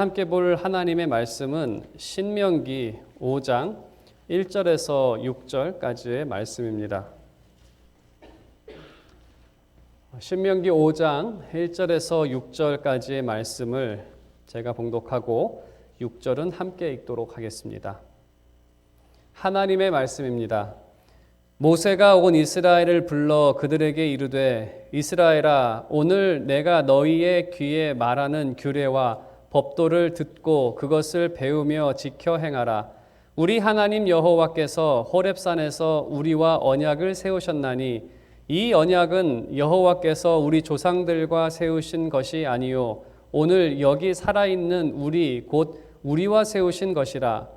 함께 볼 하나님의 말씀은 신명기 5장 1절에서 6절까지의 말씀입니다. 신명기 5장 1절에서 6절까지의 말씀을 제가 봉독하고 6절은 함께 읽도록 하겠습니다. 하나님의 말씀입니다. 모세가 온 이스라엘을 불러 그들에게 이르되 이스라엘아, 오늘 내가 너희의 귀에 말하는 규례와 법도를 듣고 그것을 배우며 지켜 행하라. 우리 하나님 여호와께서 호렙산에서 우리와 언약을 세우셨나니 이 언약은 여호와께서 우리 조상들과 세우신 것이 아니요 오늘 여기 살아있는 우리 곧 우리와 세우신 것이라.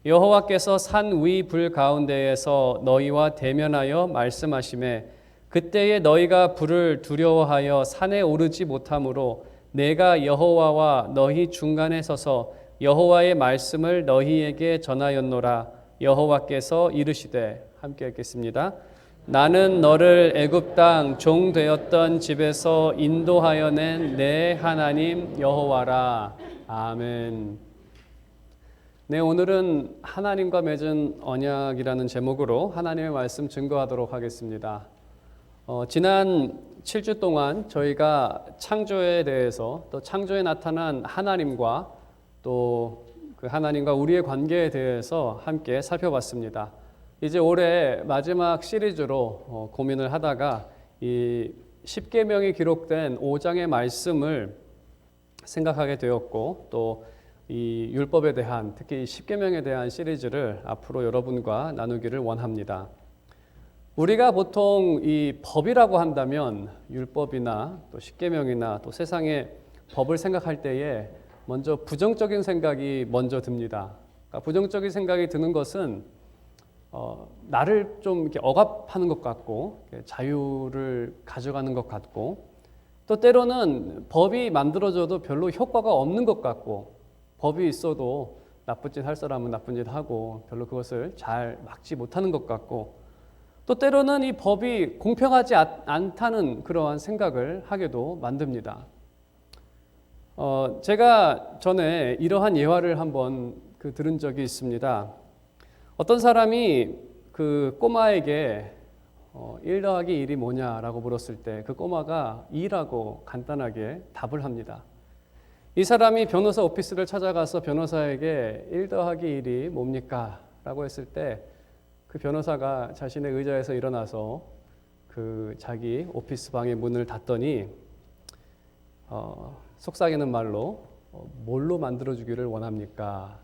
여호와께서 산 위 불 가운데에서 너희와 대면하여 말씀하시매 그때에 너희가 불을 두려워하여 산에 오르지 못하므로 내가 여호와와 너희 중간에 서서 여호와의 말씀을 너희에게 전하였노라. 여호와께서 이르시되, 함께 읽겠습니다. 나는 너를 애굽 땅 종 되었던 집에서 인도하여 낸 내 하나님 여호와라. 아멘. 네, 오늘은 하나님과 맺은 언약이라는 제목으로 하나님의 말씀 증거하도록 하겠습니다. 지난 7주 동안 저희가 창조에 대해서 또 창조에 나타난 하나님과 또 그 하나님과 우리의 관계에 대해서 함께 살펴봤습니다. 이제 올해 마지막 시리즈로 고민을 하다가 이 십계명이 기록된 5장의 말씀을 생각하게 되었고 또 이 율법에 대한 특히 십계명에 대한 시리즈를 앞으로 여러분과 나누기를 원합니다. 우리가 보통 이 법이라고 한다면 율법이나 또 십계명이나 또 세상의 법을 생각할 때에 먼저 부정적인 생각이 먼저 듭니다. 그러니까 부정적인 생각이 드는 것은 나를 좀 이렇게 억압하는 것 같고 자유를 가져가는 것 같고 또 때로는 법이 만들어져도 별로 효과가 없는 것 같고 법이 있어도 나쁜 짓 할 사람은 나쁜 짓 하고 별로 그것을 잘 막지 못하는 것 같고 또 때로는 이 법이 공평하지 않다는 그러한 생각을 하게도 만듭니다. 제가 전에 이러한 예화를 한번 들은 적이 있습니다. 어떤 사람이 그 꼬마에게 1 더하기 1이 뭐냐라고 물었을 때 그 꼬마가 2라고 간단하게 답을 합니다. 이 사람이 변호사 오피스를 찾아가서 변호사에게 1 더하기 1이 뭡니까? 라고 했을 때 그 변호사가 자신의 의자에서 일어나서 그 자기 오피스 방의 문을 닫더니 속삭이는 말로 뭘로 만들어주기를 원합니까?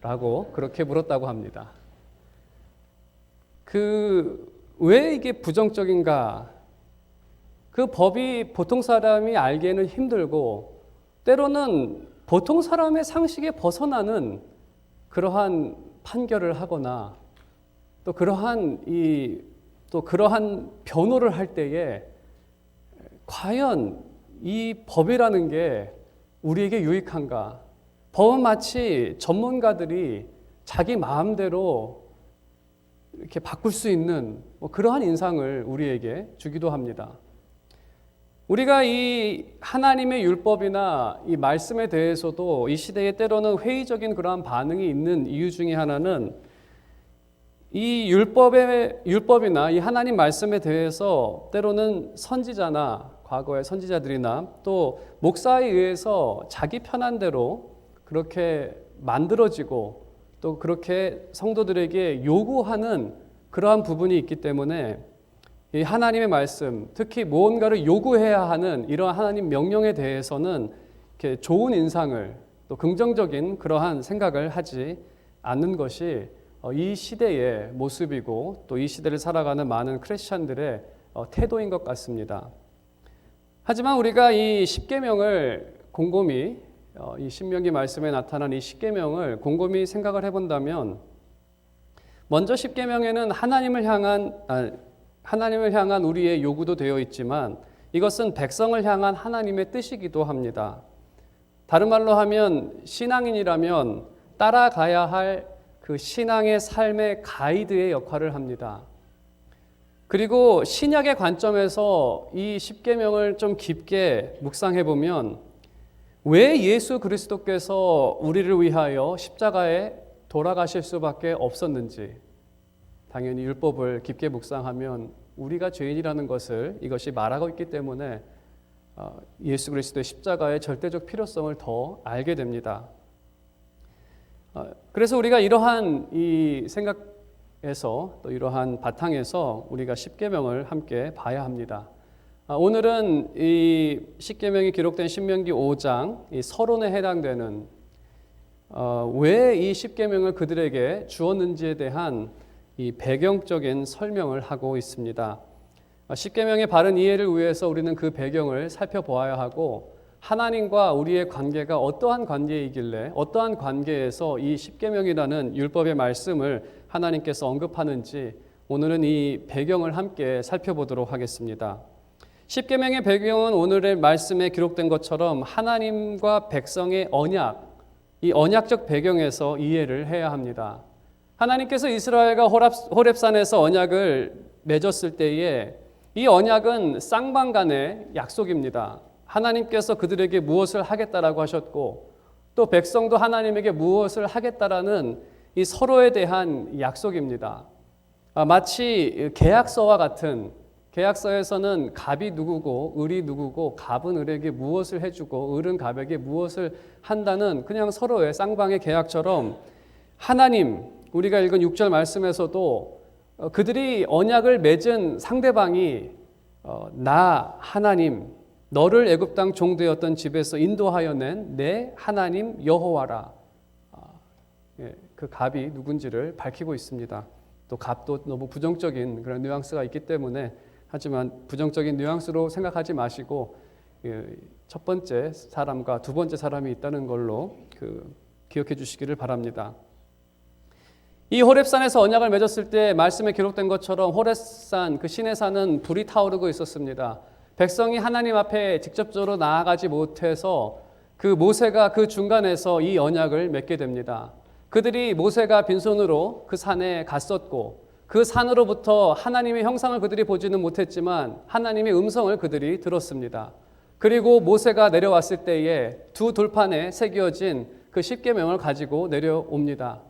라고 그렇게 물었다고 합니다. 왜 이게 부정적인가? 그 법이 보통 사람이 알기에는 힘들고 때로는 보통 사람의 상식에 벗어나는 그러한 판결을 하거나 또 그러한 변호를 할 때에 과연 이 법이라는 게 우리에게 유익한가? 법은 마치 전문가들이 자기 마음대로 이렇게 바꿀 수 있는 그러한 인상을 우리에게 주기도 합니다. 우리가 이 하나님의 율법이나 이 말씀에 대해서도 이 시대에 때로는 회의적인 그러한 반응이 있는 이유 중에 하나는 이 율법이나 이 하나님 말씀에 대해서 때로는 선지자나 과거의 선지자들이나 또 목사에 의해서 자기 편한 대로 그렇게 만들어지고 또 그렇게 성도들에게 요구하는 그러한 부분이 있기 때문에 이 하나님의 말씀, 특히 무언가를 요구해야 하는 이러한 하나님 명령에 대해서는 이렇게 좋은 인상을 또 긍정적인 그러한 생각을 하지 않는 것이 이 시대의 모습이고 또 이 시대를 살아가는 많은 크리스천들의 태도인 것 같습니다. 하지만 우리가 이 십계명을 곰곰이 이 신명기 말씀에 나타난 이 십계명을 곰곰이 생각을 해본다면 먼저 십계명에는 하나님을 향한 우리의 요구도 되어 있지만 이것은 백성을 향한 하나님의 뜻이기도 합니다. 다른 말로 하면 신앙인이라면 따라가야 할 그 신앙의 삶의 가이드의 역할을 합니다. 그리고 신약의 관점에서 이 십계명을 좀 깊게 묵상해 보면 왜 예수 그리스도께서 우리를 위하여 십자가에 돌아가실 수밖에 없었는지, 당연히 율법을 깊게 묵상하면 우리가 죄인이라는 것을 이것이 말하고 있기 때문에 예수 그리스도의 십자가의 절대적 필요성을 더 알게 됩니다. 그래서 우리가 이러한 이 생각에서 또 이러한 바탕에서 우리가 십계명을 함께 봐야 합니다. 오늘은 이 십계명이 기록된 신명기 5장 이 서론에 해당되는 왜 이 십계명을 그들에게 주었는지에 대한 이 배경적인 설명을 하고 있습니다. 십계명의 바른 이해를 위해서 우리는 그 배경을 살펴보아야 하고 하나님과 우리의 관계가 어떠한 관계이길래 어떠한 관계에서 이 십계명이라는 율법의 말씀을 하나님께서 언급하는지 오늘은 이 배경을 함께 살펴보도록 하겠습니다. 십계명의 배경은 오늘의 말씀에 기록된 것처럼 하나님과 백성의 언약, 이 언약적 배경에서 이해를 해야 합니다. 하나님께서 이스라엘과 호렙산에서 언약을 맺었을 때에 이 언약은 쌍방간의 약속입니다. 하나님께서 그들에게 무엇을 하겠다라고 하셨고 또 백성도 하나님에게 무엇을 하겠다라는 이 서로에 대한 약속입니다. 마치 계약서와 같은, 계약서에서는 갑이 누구고 을이 누구고 갑은 을에게 무엇을 해주고 을은 갑에게 무엇을 한다는 그냥 서로의 쌍방의 계약처럼 하나님, 우리가 읽은 6절 말씀에서도 그들이 언약을 맺은 상대방이 나 하나님, 너를 애굽 땅 종되었던 집에서 인도하여 낸 내 하나님 여호와라. 그 갑이 누군지를 밝히고 있습니다. 또 갑도 너무 부정적인 그런 뉘앙스가 있기 때문에 하지만 부정적인 뉘앙스로 생각하지 마시고 첫 번째 사람과 두 번째 사람이 있다는 걸로 기억해 주시기를 바랍니다. 이 호렙산에서 언약을 맺었을 때 말씀에 기록된 것처럼 호렙산 그 시내산은 불이 타오르고 있었습니다. 백성이 하나님 앞에 직접적으로 나아가지 못해서 그 모세가 그 중간에서 이 언약을 맺게 됩니다. 그들이 모세가 빈손으로 그 산에 갔었고 그 산으로부터 하나님의 형상을 그들이 보지는 못했지만 하나님의 음성을 그들이 들었습니다. 그리고 모세가 내려왔을 때에 두 돌판에 새겨진 그 십계명을 가지고 내려옵니다.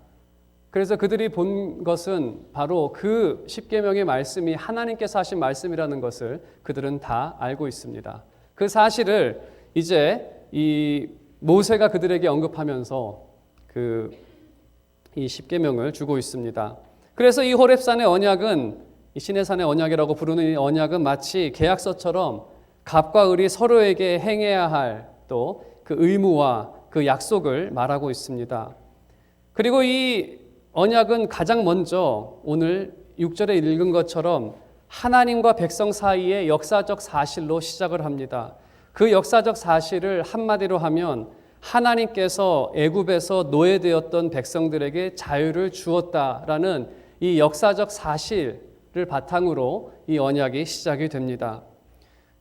그래서 그들이 본 것은 바로 그 십계명의 말씀이 하나님께서 하신 말씀이라는 것을 그들은 다 알고 있습니다. 그 사실을 이제 이 모세가 그들에게 언급하면서 이 십계명을 주고 있습니다. 그래서 이 호렙산의 언약은 이 시내산의 언약이라고 부르는 이 언약은 마치 계약서처럼 갑과 을이 서로에게 행해야 할 또 그 의무와 그 약속을 말하고 있습니다. 그리고 이 언약은 가장 먼저 오늘 6절에 읽은 것처럼 하나님과 백성 사이의 역사적 사실로 시작을 합니다. 그 역사적 사실을 한마디로 하면 하나님께서 애굽에서 노예되었던 백성들에게 자유를 주었다라는 이 역사적 사실을 바탕으로 이 언약이 시작이 됩니다.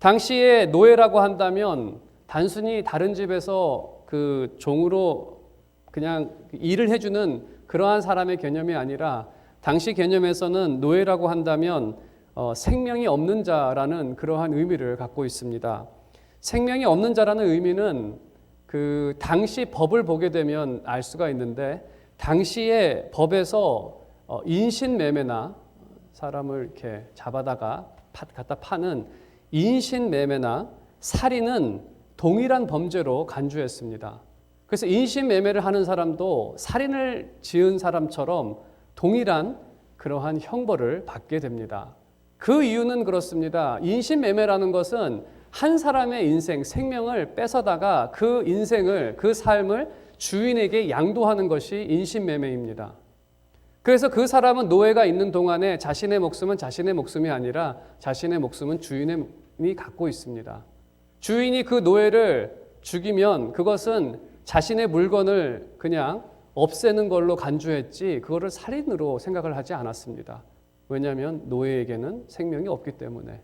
당시에 노예라고 한다면 단순히 다른 집에서 그 종으로 그냥 일을 해주는 그러한 사람의 개념이 아니라 당시 개념에서는 노예라고 한다면 생명이 없는 자라는 그러한 의미를 갖고 있습니다. 생명이 없는 자라는 의미는 그 당시 법을 보게 되면 알 수가 있는데 당시의 법에서 인신매매나 사람을 이렇게 잡아다가 갖다 파는 인신매매나 살인은 동일한 범죄로 간주했습니다. 그래서 인신매매를 하는 사람도 살인을 지은 사람처럼 동일한 그러한 형벌을 받게 됩니다. 그 이유는 그렇습니다. 인신매매라는 것은 한 사람의 인생, 생명을 뺏어다가 그 인생을, 그 삶을 주인에게 양도하는 것이 인신매매입니다. 그래서 그 사람은 노예가 있는 동안에 자신의 목숨은 자신의 목숨이 아니라 자신의 목숨은 주인이 갖고 있습니다. 주인이 그 노예를 죽이면 그것은 자신의 물건을 그냥 없애는 걸로 간주했지 그거를 살인으로 생각을 하지 않았습니다. 왜냐하면 노예에게는 생명이 없기 때문에.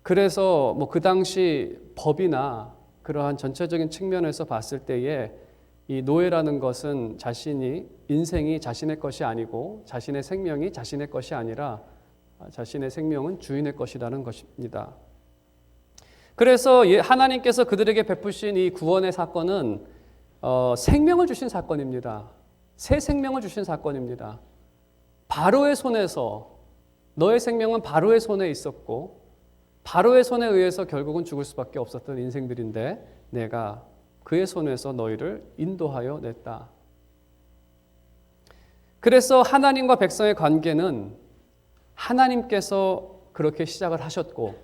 그래서 그 당시 법이나 그러한 전체적인 측면에서 봤을 때에 이 노예라는 것은 자신이 인생이 자신의 것이 아니고 자신의 생명이 자신의 것이 아니라 자신의 생명은 주인의 것이라는 것입니다. 그래서 하나님께서 그들에게 베푸신 이 구원의 사건은 생명을 주신 사건입니다. 새 생명을 주신 사건입니다. 바로의 손에서 너의 생명은 바로의 손에 있었고 바로의 손에 의해서 결국은 죽을 수밖에 없었던 인생들인데 내가 그의 손에서 너희를 인도하여 냈다. 그래서 하나님과 백성의 관계는 하나님께서 그렇게 시작을 하셨고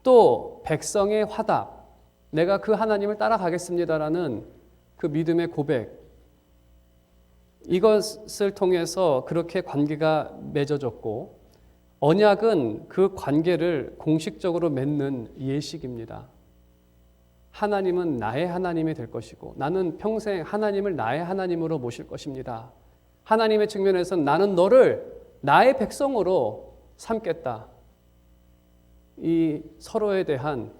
또 백성의 화답, 내가 그 하나님을 따라가겠습니다라는 그 믿음의 고백, 이것을 통해서 그렇게 관계가 맺어졌고 언약은 그 관계를 공식적으로 맺는 예식입니다. 하나님은 나의 하나님이 될 것이고 나는 평생 하나님을 나의 하나님으로 모실 것입니다. 하나님의 측면에서는 나는 너를 나의 백성으로 삼겠다. 이 서로에 대한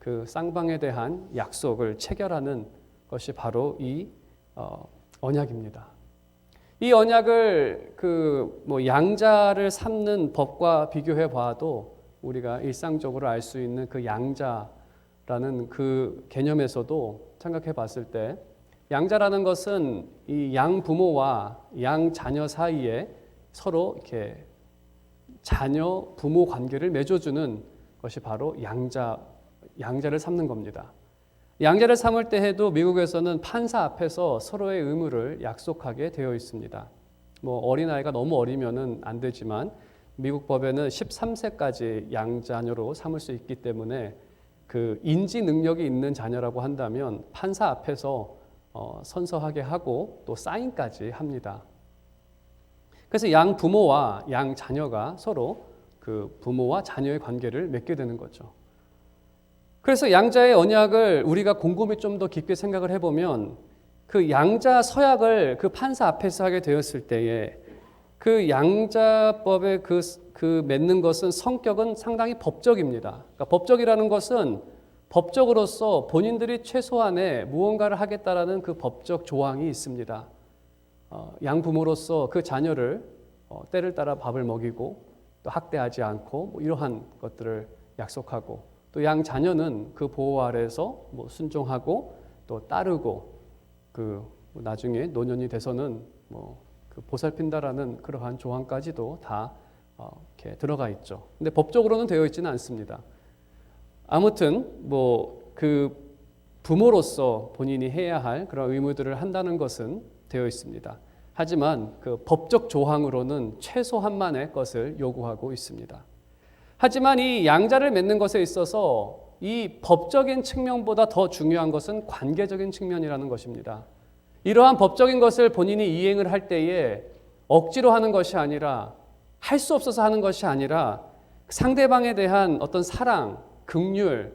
그 쌍방에 대한 약속을 체결하는 것이 바로 이 언약입니다. 이 언약을 양자를 삼는 법과 비교해 봐도 우리가 일상적으로 알 수 있는 그 양자라는 그 개념에서도 생각해 봤을 때 양자라는 것은 이 양 부모와 양 자녀 사이에 서로 이렇게 자녀 부모 관계를 맺어주는 것이 바로 양자를 삼는 겁니다. 양자를 삼을 때 해도 미국에서는 판사 앞에서 서로의 의무를 약속하게 되어 있습니다. 어린아이가 너무 어리면은 안 되지만 미국 법에는 13세까지 양자녀로 삼을 수 있기 때문에 그 인지 능력이 있는 자녀라고 한다면 판사 앞에서 선서하게 하고 또 사인까지 합니다. 그래서 양 부모와 양 자녀가 서로 그 부모와 자녀의 관계를 맺게 되는 거죠. 그래서 양자의 언약을 우리가 곰곰이 좀 더 깊게 생각을 해보면 그 양자 서약을 그 판사 앞에서 하게 되었을 때에 그 양자법의 그 맺는 것은 성격은 상당히 법적입니다. 그러니까 법적이라는 것은 법적으로서 본인들이 최소한의 무언가를 하겠다라는 그 법적 조항이 있습니다. 양부모로서 그 자녀를 때를 따라 밥을 먹이고 또 학대하지 않고 이러한 것들을 약속하고 또 양 자녀는 그 보호 아래에서 순종하고 또 따르고 그 나중에 노년이 돼서는 그 보살핀다라는 그러한 조항까지도 다 이렇게 들어가 있죠. 근데 법적으로는 되어 있지는 않습니다. 아무튼 그 부모로서 본인이 해야 할 그런 의무들을 한다는 것은 되어 있습니다. 하지만 그 법적 조항으로는 최소한만의 것을 요구하고 있습니다. 하지만 이 양자를 맺는 것에 있어서 이 법적인 측면보다 더 중요한 것은 관계적인 측면이라는 것입니다. 이러한 법적인 것을 본인이 이행을 할 때에 억지로 하는 것이 아니라 할 수 없어서 하는 것이 아니라 상대방에 대한 어떤 사랑, 긍휼,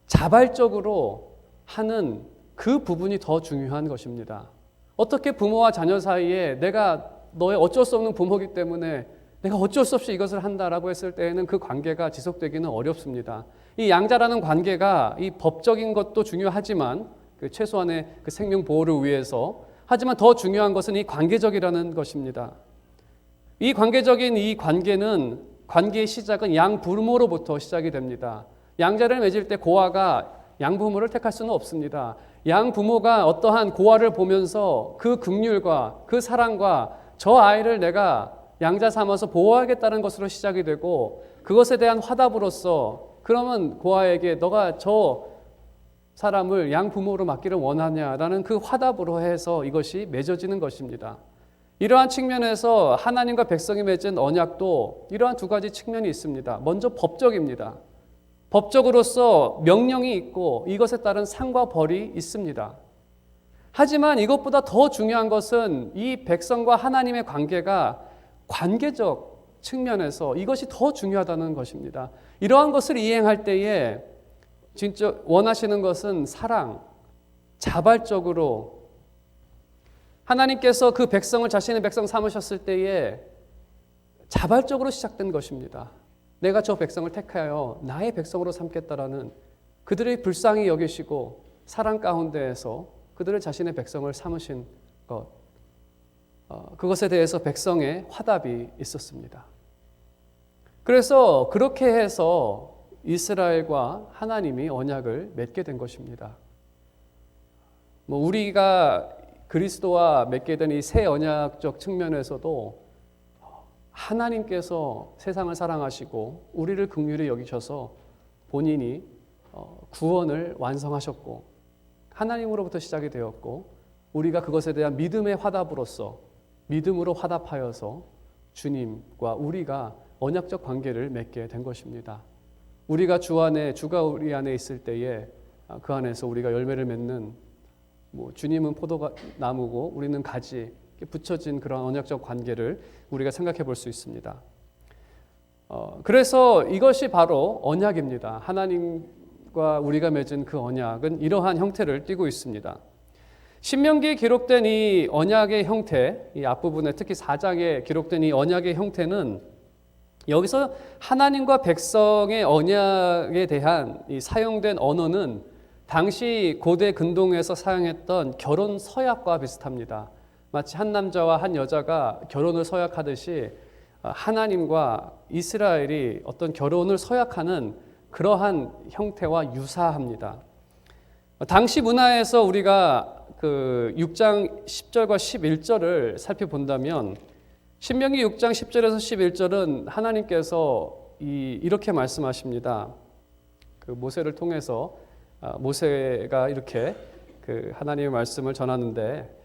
자발적으로 하는 그 부분이 더 중요한 것입니다. 어떻게 부모와 자녀 사이에 내가 너의 어쩔 수 없는 부모이기 때문에 내가 어쩔 수 없이 이것을 한다라고 했을 때에는 그 관계가 지속되기는 어렵습니다. 이 양자라는 관계가 이 법적인 것도 중요하지만 그 최소한의 그 생명 보호를 위해서 하지만 더 중요한 것은 이 관계적이라는 것입니다. 이 관계적인 이 관계는 관계의 시작은 양 부모로부터 시작이 됩니다. 양자를 맺을 때 고아가 양 부모를 택할 수는 없습니다. 양 부모가 어떠한 고아를 보면서 그 긍휼과 그 사랑과 저 아이를 내가 양자 삼아서 보호하겠다는 것으로 시작이 되고 그것에 대한 화답으로서 그러면 고아에게 너가 저 사람을 양 부모로 맡기를 원하냐라는 그 화답으로 해서 이것이 맺어지는 것입니다. 이러한 측면에서 하나님과 백성이 맺은 언약도 이러한 두 가지 측면이 있습니다. 먼저 법적입니다. 법적으로서 명령이 있고 이것에 따른 상과 벌이 있습니다. 하지만 이것보다 더 중요한 것은 이 백성과 하나님의 관계가 관계적 측면에서 이것이 더 중요하다는 것입니다. 이러한 것을 이행할 때에 진짜 원하시는 것은 사랑, 자발적으로 하나님께서 그 백성을 자신의 백성 삼으셨을 때에 자발적으로 시작된 것입니다. 내가 저 백성을 택하여 나의 백성으로 삼겠다라는 그들의 불쌍히 여기시고 사랑 가운데에서 그들을 자신의 백성을 삼으신 것, 그것에 대해서 백성의 화답이 있었습니다. 그래서 그렇게 해서 이스라엘과 하나님이 언약을 맺게 된 것입니다. 우리가 그리스도와 맺게 된 이 새 언약적 측면에서도 하나님께서 세상을 사랑하시고 우리를 긍휼히 여기셔서 본인이 구원을 완성하셨고 하나님으로부터 시작이 되었고 우리가 그것에 대한 믿음의 화답으로서 믿음으로 화답하여서 주님과 우리가 언약적 관계를 맺게 된 것입니다. 우리가 주가 우리 안에 있을 때에 그 안에서 우리가 열매를 맺는 주님은 포도나무고 우리는 가지 붙여진 그런 언약적 관계를 우리가 생각해 볼 수 있습니다. 그래서 이것이 바로 언약입니다. 하나님과 우리가 맺은 그 언약은 이러한 형태를 띠고 있습니다. 신명기에 기록된 이 언약의 형태, 이 앞부분에 특히 4장에 기록된 이 언약의 형태는 여기서 하나님과 백성의 언약에 대한 이 사용된 언어는 당시 고대 근동에서 사용했던 결혼 서약과 비슷합니다. 마치 한 남자와 한 여자가 결혼을 서약하듯이 하나님과 이스라엘이 어떤 결혼을 서약하는 그러한 형태와 유사합니다. 당시 문화에서 우리가 그 6장 10절과 11절을 살펴본다면 신명기 6장 10절에서 11절은 하나님께서 이렇게 말씀하십니다. 그 모세를 통해서 모세가 이렇게 그 하나님의 말씀을 전하는데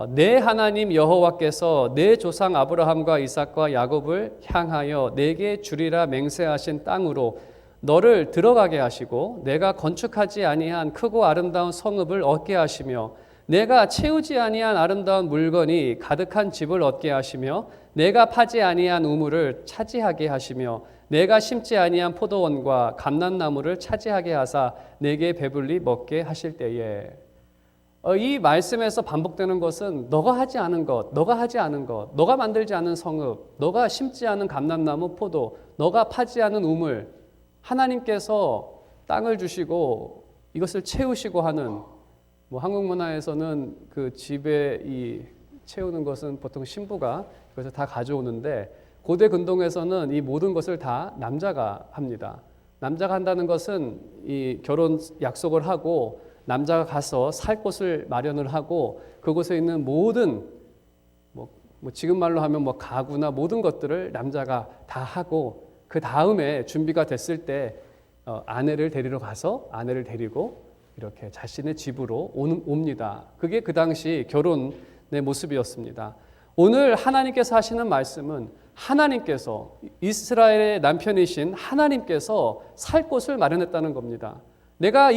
내 하나님 여호와께서 내 조상 아브라함과 이삭과 야곱을 향하여 내게 주리라 맹세하신 땅으로 너를 들어가게 하시고 내가 건축하지 아니한 크고 아름다운 성읍을 얻게 하시며 내가 채우지 아니한 아름다운 물건이 가득한 집을 얻게 하시며 내가 파지 아니한 우물을 차지하게 하시며 내가 심지 아니한 포도원과 감람나무를 차지하게 하사 내게 배불리 먹게 하실 때에 이 말씀에서 반복되는 것은 너가 하지 않은 것, 너가 하지 않은 것, 너가 만들지 않은 성읍, 너가 심지 않은 감람나무, 포도, 너가 파지 않은 우물, 하나님께서 땅을 주시고 이것을 채우시고 하는 한국 문화에서는 그 집에 이 채우는 것은 보통 신부가 그것을 다 가져오는데 고대 근동에서는 이 모든 것을 다 남자가 합니다. 남자가 한다는 것은 이 결혼 약속을 하고 남자가 가서 살 곳을 마련을 하고 그곳에 있는 모든 지금 말로 하면 가구나 모든 것들을 남자가 다 하고 그 다음에 준비가 됐을 때 아내를 데리러 가서 아내를 데리고 이렇게 자신의 집으로 옵니다. 그게 그 당시 결혼의 모습이었습니다. 오늘 하나님께서 하시는 말씀은 하나님께서 이스라엘의 남편이신 하나님께서 살 곳을 마련했다는 겁니다. 내가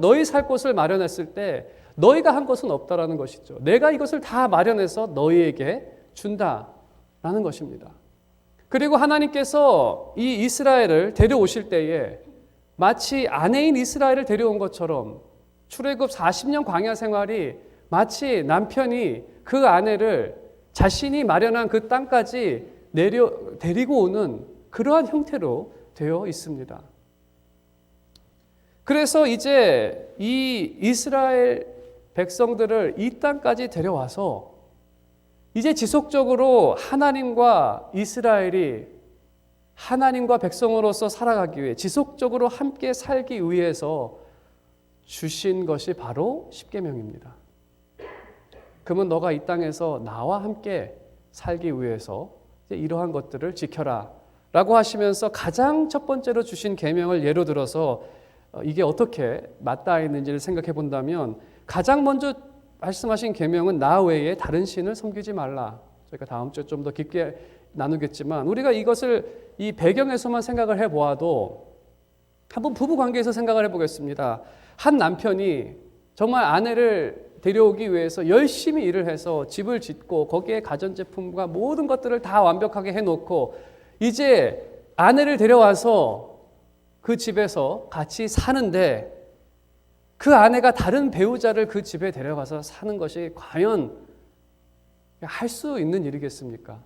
너희 살 곳을 마련했을 때 너희가 한 것은 없다라는 것이죠. 내가 이것을 다 마련해서 너희에게 준다라는 것입니다. 그리고 하나님께서 이 이스라엘을 데려오실 때에 마치 아내인 이스라엘을 데려온 것처럼 출애굽 40년 광야 생활이 마치 남편이 그 아내를 자신이 마련한 그 땅까지 데리고 오는 그러한 형태로 되어 있습니다. 그래서 이제 이 이스라엘 백성들을 이 땅까지 데려와서 이제 지속적으로 하나님과 이스라엘이 하나님과 백성으로서 살아가기 위해 지속적으로 함께 살기 위해서 주신 것이 바로 십계명입니다. 그러면 너가 이 땅에서 나와 함께 살기 위해서 이러한 것들을 지켜라 라고 하시면서 가장 첫 번째로 주신 계명을 예로 들어서 이게 어떻게 맞닿아 있는지를 생각해 본다면 가장 먼저 말씀하신 계명은 나 외에 다른 신을 섬기지 말라. 저희가 다음 주에 좀 더 깊게 나누겠지만 우리가 이것을 이 배경에서만 생각을 해보아도 한번 부부 관계에서 생각을 해보겠습니다. 한 남편이 정말 아내를 데려오기 위해서 열심히 일을 해서 집을 짓고 거기에 가전제품과 모든 것들을 다 완벽하게 해놓고 이제 아내를 데려와서 그 집에서 같이 사는데 그 아내가 다른 배우자를 그 집에 데려가서 사는 것이 과연 할 수 있는 일이겠습니까?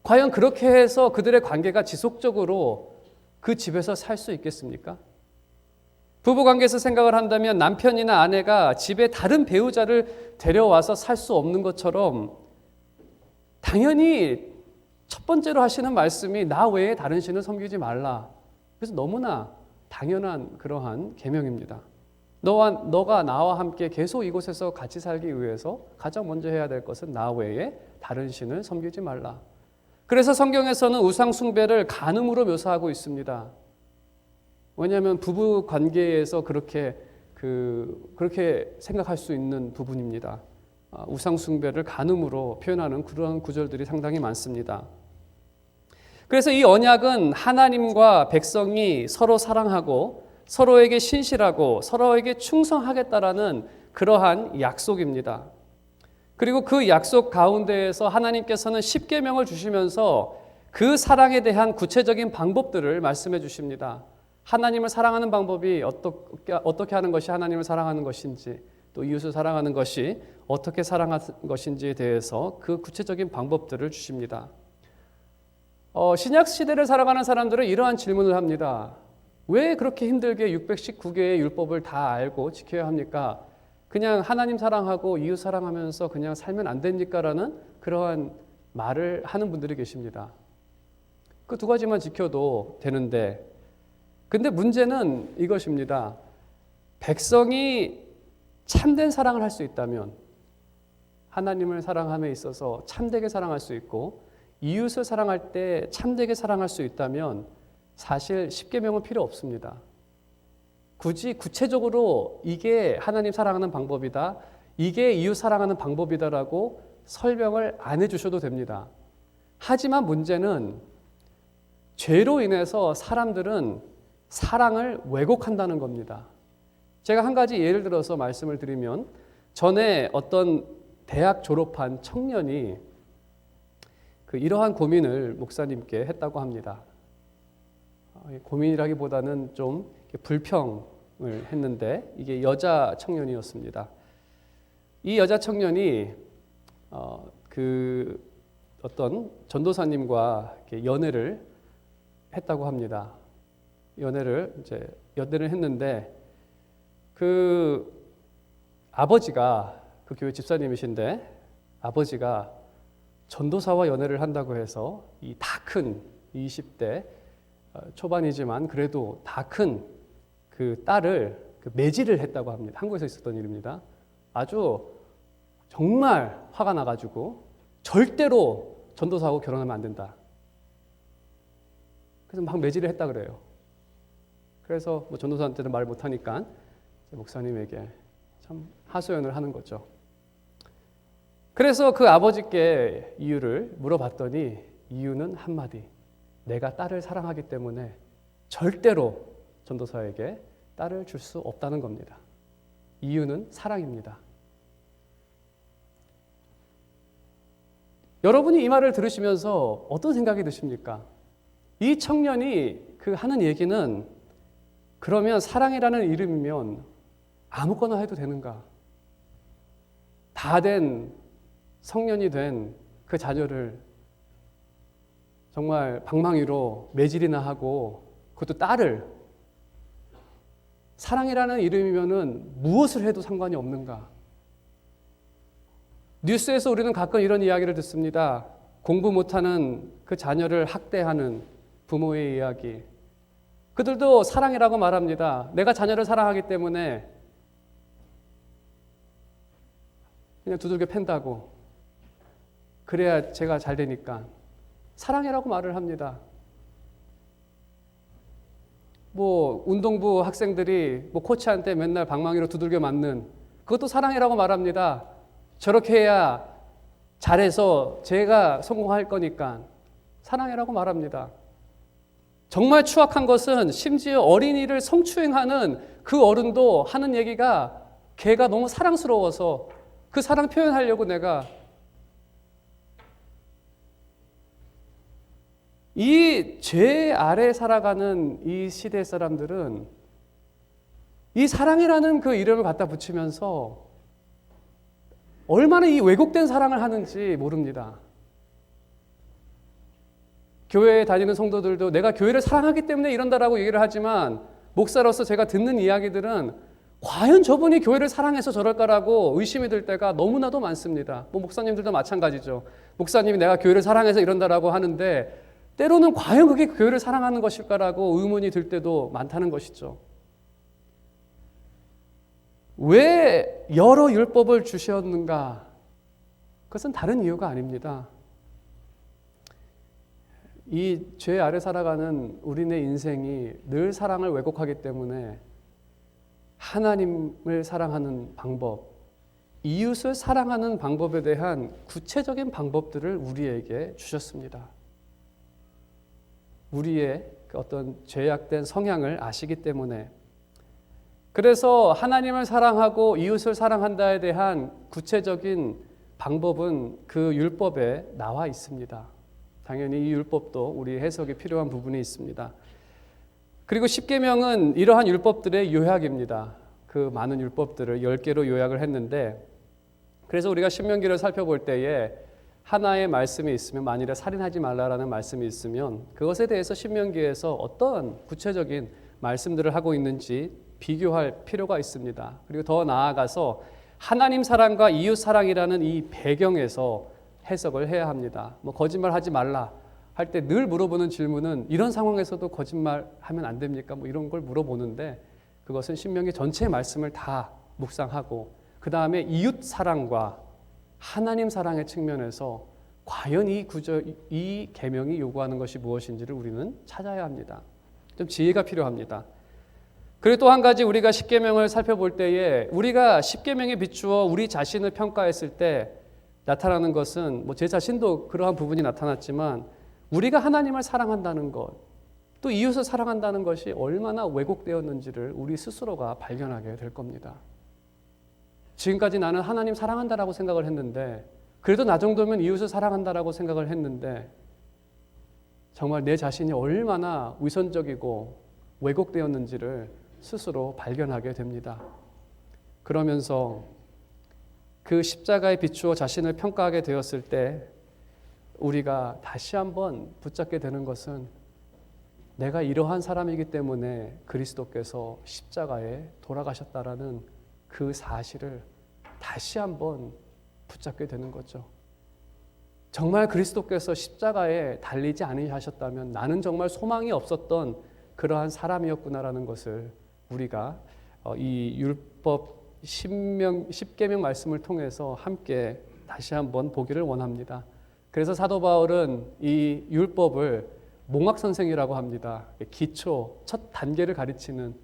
과연 그렇게 해서 그들의 관계가 지속적으로 그 집에서 살 수 있겠습니까? 부부관계에서 생각을 한다면 남편이나 아내가 집에 다른 배우자를 데려와서 살 수 없는 것처럼 당연히 첫 번째로 하시는 말씀이 나 외에 다른 신을 섬기지 말라. 그래서 너무나 당연한 그러한 계명입니다. 너가 나와 함께 계속 이곳에서 같이 살기 위해서 가장 먼저 해야 될 것은 나 외에 다른 신을 섬기지 말라. 그래서 성경에서는 우상 숭배를 간음으로 묘사하고 있습니다. 왜냐하면 부부 관계에서 그렇게 생각할 수 있는 부분입니다. 우상 숭배를 간음으로 표현하는 그런 구절들이 상당히 많습니다. 그래서 이 언약은 하나님과 백성이 서로 사랑하고 서로에게 신실하고 서로에게 충성하겠다라는 그러한 약속입니다. 그리고 그 약속 가운데에서 하나님께서는 십계명을 주시면서 그 사랑에 대한 구체적인 방법들을 말씀해 주십니다. 하나님을 사랑하는 방법이 어떻게 하는 것이 하나님을 사랑하는 것인지, 또 이웃을 사랑하는 것이 어떻게 사랑하는 것인지에 대해서 그 구체적인 방법들을 주십니다. 신약 시대를 살아가는 사람들은 이러한 질문을 합니다. 왜 그렇게 힘들게 619개의 율법을 다 알고 지켜야 합니까? 그냥 하나님 사랑하고 이웃 사랑하면서 그냥 살면 안 됩니까? 라는 그러한 말을 하는 분들이 계십니다. 그 두 가지만 지켜도 되는데, 근데 문제는 이것입니다. 백성이 참된 사랑을 할 수 있다면, 하나님을 사랑함에 있어서 참되게 사랑할 수 있고 이웃을 사랑할 때 참되게 사랑할 수 있다면 사실 십계명은 필요 없습니다. 굳이 구체적으로 이게 하나님 사랑하는 방법이다, 이게 이웃 사랑하는 방법이다라고 설명을 안 해주셔도 됩니다. 하지만 문제는 죄로 인해서 사람들은 사랑을 왜곡한다는 겁니다. 제가 한 가지 예를 들어서 말씀을 드리면, 전에 어떤 대학 졸업한 청년이 이러한 고민을 목사님께 했다고 합니다. 고민이라기보다는 좀 불평을 했는데, 이게 여자 청년이었습니다. 이 여자 청년이 어떤 전도사님과 연애를 했다고 합니다. 연애를 했는데, 그 아버지가 그 교회 집사님이신데, 아버지가 전도사와 연애를 한다고 해서 이 다 큰 20대 초반이지만 그래도 다 큰 그 딸을 매질을 했다고 합니다. 한국에서 있었던 일입니다. 아주 정말 화가 나가지고 절대로 전도사하고 결혼하면 안 된다. 그래서 막 매질을 했다 그래요. 그래서 전도사한테는 말 못하니까 목사님에게 참 하소연을 하는 거죠. 그래서 그 아버지께 이유를 물어봤더니 이유는 한마디: 내가 딸을 사랑하기 때문에 절대로 전도사에게 딸을 줄 수 없다는 겁니다. 이유는 사랑입니다. 여러분이 이 말을 들으시면서 어떤 생각이 드십니까? 이 청년이 하는 얘기는, 그러면 사랑이라는 이름이면 아무거나 해도 되는가? 다 된 성년이 된 그 자녀를 정말 방망이로 매질이나 하고, 그것도 딸을, 사랑이라는 이름이면은 무엇을 해도 상관이 없는가? 뉴스에서 우리는 가끔 이런 이야기를 듣습니다. 공부 못하는 그 자녀를 학대하는 부모의 이야기. 그들도 사랑이라고 말합니다. 내가 자녀를 사랑하기 때문에 그냥 두들겨 팬다고. 그래야 제가 잘 되니까. 사랑이라고 말을 합니다. 운동부 학생들이 코치한테 맨날 방망이로 두들겨 맞는, 그것도 사랑이라고 말합니다. 저렇게 해야 잘해서 제가 성공할 거니까. 사랑이라고 말합니다. 정말 추악한 것은 심지어 어린이를 성추행하는 그 어른도 하는 얘기가, 걔가 너무 사랑스러워서 그 사랑 표현하려고 내가. 이 죄 아래 살아가는 이 시대 사람들은 이 사랑이라는 그 이름을 갖다 붙이면서 얼마나 이 왜곡된 사랑을 하는지 모릅니다. 교회에 다니는 성도들도 내가 교회를 사랑하기 때문에 이런다라고 얘기를 하지만, 목사로서 제가 듣는 이야기들은 과연 저분이 교회를 사랑해서 저럴까라고 의심이 들 때가 너무나도 많습니다. 목사님들도 마찬가지죠. 목사님이 내가 교회를 사랑해서 이런다라고 하는데 때로는 과연 그게 교회를 사랑하는 것일까라고 의문이 들 때도 많다는 것이죠. 왜 여러 율법을 주셨는가? 그것은 다른 이유가 아닙니다. 이 죄 아래 살아가는 우리네 인생이 늘 사랑을 왜곡하기 때문에 하나님을 사랑하는 방법, 이웃을 사랑하는 방법에 대한 구체적인 방법들을 우리에게 주셨습니다. 우리의 어떤 죄악된 성향을 아시기 때문에, 그래서 하나님을 사랑하고 이웃을 사랑한다에 대한 구체적인 방법은 그 율법에 나와 있습니다. 당연히 이 율법도 우리 해석이 필요한 부분이 있습니다. 그리고 십계명은 이러한 율법들의 요약입니다. 그 많은 율법들을 10개로 요약을 했는데, 그래서 우리가 신명기를 살펴볼 때에 하나의 말씀이 있으면, 만일에 살인하지 말라라는 말씀이 있으면 그것에 대해서 신명기에서 어떤 구체적인 말씀들을 하고 있는지 비교할 필요가 있습니다. 그리고 더 나아가서 하나님 사랑과 이웃 사랑이라는 이 배경에서 해석을 해야 합니다. 거짓말하지 말라 할 때 늘 물어보는 질문은 이런 상황에서도 거짓말하면 안 됩니까? 이런 걸 물어보는데, 그것은 신명기 전체의 말씀을 다 묵상하고 그 다음에 이웃 사랑과 하나님 사랑의 측면에서 과연 이 계명이 요구하는 것이 무엇인지를 우리는 찾아야 합니다. 좀 지혜가 필요합니다. 그리고 또 한 가지, 우리가 십계명을 살펴볼 때에 우리가 십계명에 비추어 우리 자신을 평가했을 때 나타나는 것은, 제 자신도 그러한 부분이 나타났지만, 우리가 하나님을 사랑한다는 것, 또 이웃을 사랑한다는 것이 얼마나 왜곡되었는지를 우리 스스로가 발견하게 될 겁니다. 지금까지 나는 하나님 사랑한다라고 생각을 했는데, 그래도 나 정도면 이웃을 사랑한다라고 생각을 했는데, 정말 내 자신이 얼마나 위선적이고 왜곡되었는지를 스스로 발견하게 됩니다. 그러면서 그 십자가에 비추어 자신을 평가하게 되었을 때 우리가 다시 한번 붙잡게 되는 것은, 내가 이러한 사람이기 때문에 그리스도께서 십자가에 돌아가셨다라는 그 사실을 다시 한번 붙잡게 되는 거죠. 정말 그리스도께서 십자가에 달리지 않으셨다면 나는 정말 소망이 없었던 그러한 사람이었구나라는 것을 우리가 이 율법 십계명 말씀을 통해서 함께 다시 한번 보기를 원합니다. 그래서 사도 바울은 이 율법을 몽학선생이라고 합니다. 기초, 첫 단계를 가르치는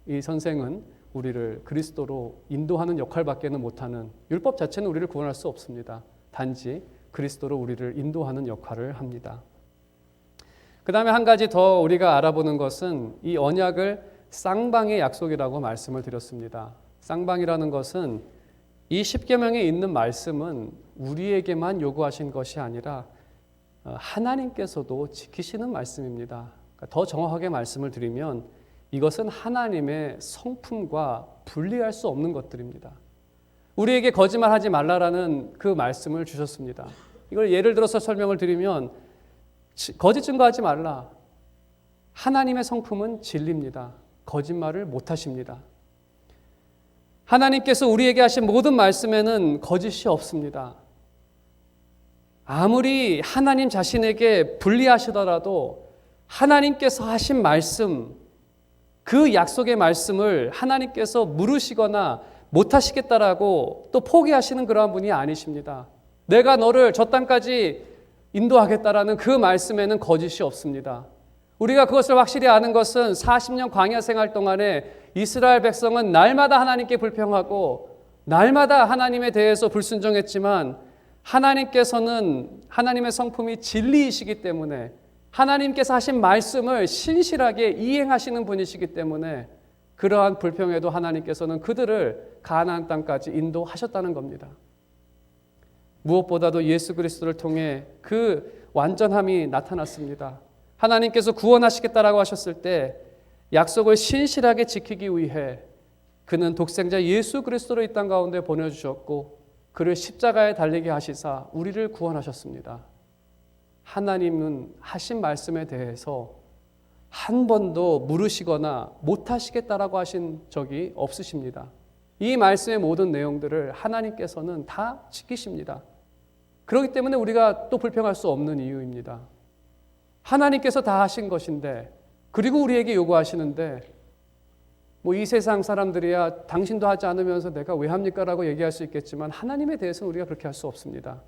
이 선생은 우리를 그리스도로 인도하는 역할밖에는 못하는, 율법 자체는 우리를 구원할 수 없습니다. 단지 그리스도로 우리를 인도하는 역할을 합니다. 그 다음에 한 가지 더 우리가 알아보는 것은 이 언약을 쌍방의 약속이라고 말씀을 드렸습니다. 쌍방이라는 것은 이 십계명에 있는 말씀은 우리에게만 요구하신 것이 아니라 하나님께서도 지키시는 말씀입니다. 더 정확하게 말씀을 드리면 이것은 하나님의 성품과 분리할 수 없는 것들입니다. 우리에게 거짓말하지 말라라는 그 말씀을 주셨습니다. 이걸 예를 들어서 설명을 드리면, 거짓 증거하지 말라. 하나님의 성품은 진리입니다. 거짓말을 못하십니다. 하나님께서 우리에게 하신 모든 말씀에는 거짓이 없습니다. 아무리 하나님 자신에게 불리하시더라도 하나님께서 하신 말씀, 그 약속의 말씀을 하나님께서 물으시거나 못하시겠다라고 또 포기하시는 그러한 분이 아니십니다. 내가 너를 저 땅까지 인도하겠다라는 그 말씀에는 거짓이 없습니다. 우리가 그것을 확실히 아는 것은 40년 광야 생활 동안에 이스라엘 백성은 날마다 하나님께 불평하고 날마다 하나님에 대해서 불순종했지만, 하나님께서는 하나님의 성품이 진리이시기 때문에 하나님께서 하신 말씀을 신실하게 이행하시는 분이시기 때문에 그러한 불평에도 하나님께서는 그들을 가나안 땅까지 인도하셨다는 겁니다. 무엇보다도 예수 그리스도를 통해 그 완전함이 나타났습니다. 하나님께서 구원하시겠다라고 하셨을 때 약속을 신실하게 지키기 위해 그는 독생자 예수 그리스도를 이 땅 가운데 보내주셨고, 그를 십자가에 달리게 하시사 우리를 구원하셨습니다. 하나님은 하신 말씀에 대해서 한 번도 물으시거나 못하시겠다라고 하신 적이 없으십니다. 이 말씀의 모든 내용들을 하나님께서는 다 지키십니다. 그렇기 때문에 우리가 또 불평할 수 없는 이유입니다. 하나님께서 다 하신 것인데, 그리고 우리에게 요구하시는데, 뭐 이 세상 사람들이야 당신도 하지 않으면서 내가 왜 합니까? 라고 얘기할 수 있겠지만 하나님에 대해서는 우리가 그렇게 할 수 없습니다.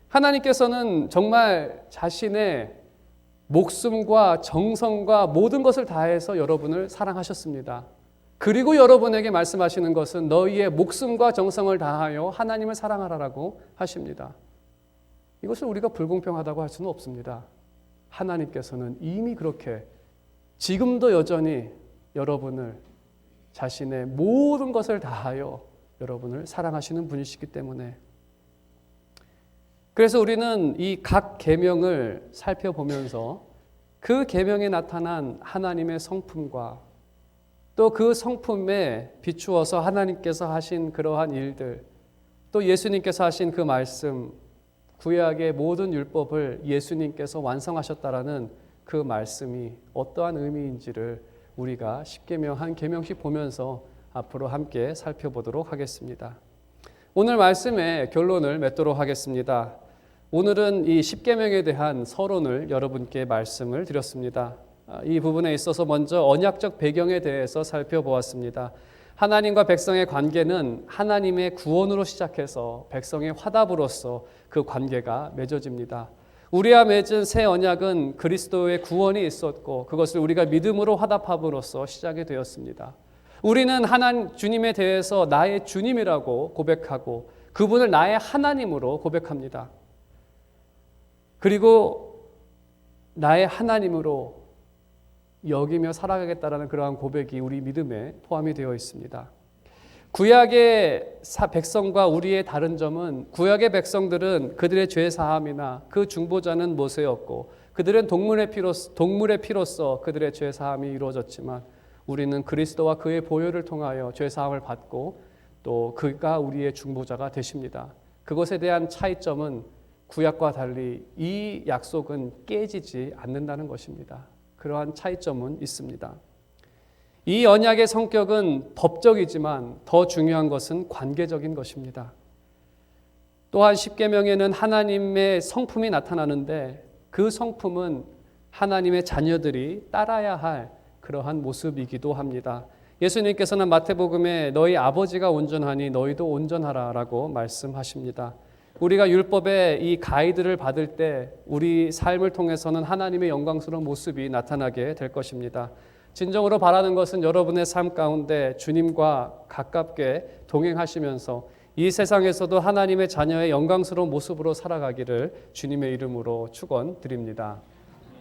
하나님께서는 정말 자신의 목숨과 정성과 모든 것을 다해서 여러분을 사랑하셨습니다. 그리고 여러분에게 말씀하시는 것은 너희의 목숨과 정성을 다하여 하나님을 사랑하라라고 하십니다. 이것을 우리가 불공평하다고 할 수는 없습니다. 하나님께서는 이미 그렇게 지금도 여전히 여러분을 자신의 모든 것을 다하여 여러분을 사랑하시는 분이시기 때문에, 그래서 우리는 이 각 계명을 살펴보면서 그 계명에 나타난 하나님의 성품과 또 그 성품에 비추어서 하나님께서 하신 그러한 일들, 또 예수님께서 하신 그 말씀, 구약의 모든 율법을 예수님께서 완성하셨다라는 그 말씀이 어떠한 의미인지를 우리가 10계명 한 계명씩 보면서 앞으로 함께 살펴보도록 하겠습니다. 오늘 말씀의 결론을 맺도록 하겠습니다. 오늘은 이 10계명에 대한 서론을 여러분께 말씀을 드렸습니다. 이 부분에 있어서 먼저 언약적 배경에 대해서 살펴보았습니다. 하나님과 백성의 관계는 하나님의 구원으로 시작해서 백성의 화답으로서 그 관계가 맺어집니다. 우리와 맺은 새 언약은 그리스도의 구원이 있었고 그것을 우리가 믿음으로 화답함으로써 시작이 되었습니다. 우리는 하나님 주님에 대해서 나의 주님이라고 고백하고 그분을 나의 하나님으로 고백합니다. 그리고 나의 하나님으로 여기며 살아가겠다라는 그러한 고백이 우리 믿음에 포함이 되어 있습니다. 구약의 백성과 우리의 다른 점은 구약의 백성들은 그들의 죄 사함이나 그 중보자는 모세였고 그들은 동물의 피로써 그들의 죄 사함이 이루어졌지만 우리는 그리스도와 그의 보혈을 통하여 죄 사함을 받고 또 그가 우리의 중보자가 되십니다. 그것에 대한 차이점은 구약과 달리 이 약속은 깨지지 않는다는 것입니다. 그러한 차이점은 있습니다. 이 언약의 성격은 법적이지만 더 중요한 것은 관계적인 것입니다. 또한 10계명에는 하나님의 성품이 나타나는데 그 성품은 하나님의 자녀들이 따라야 할 그러한 모습이기도 합니다. 예수님께서는 마태복음에 너희 아버지가 온전하니 너희도 온전하라라고 말씀하십니다. 우리가 율법의 이 가이드를 받을 때 우리 삶을 통해서는 하나님의 영광스러운 모습이 나타나게 될 것입니다. 진정으로 바라는 것은 여러분의 삶 가운데 주님과 가깝게 동행하시면서 이 세상에서도 하나님의 자녀의 영광스러운 모습으로 살아가기를 주님의 이름으로 축원드립니다.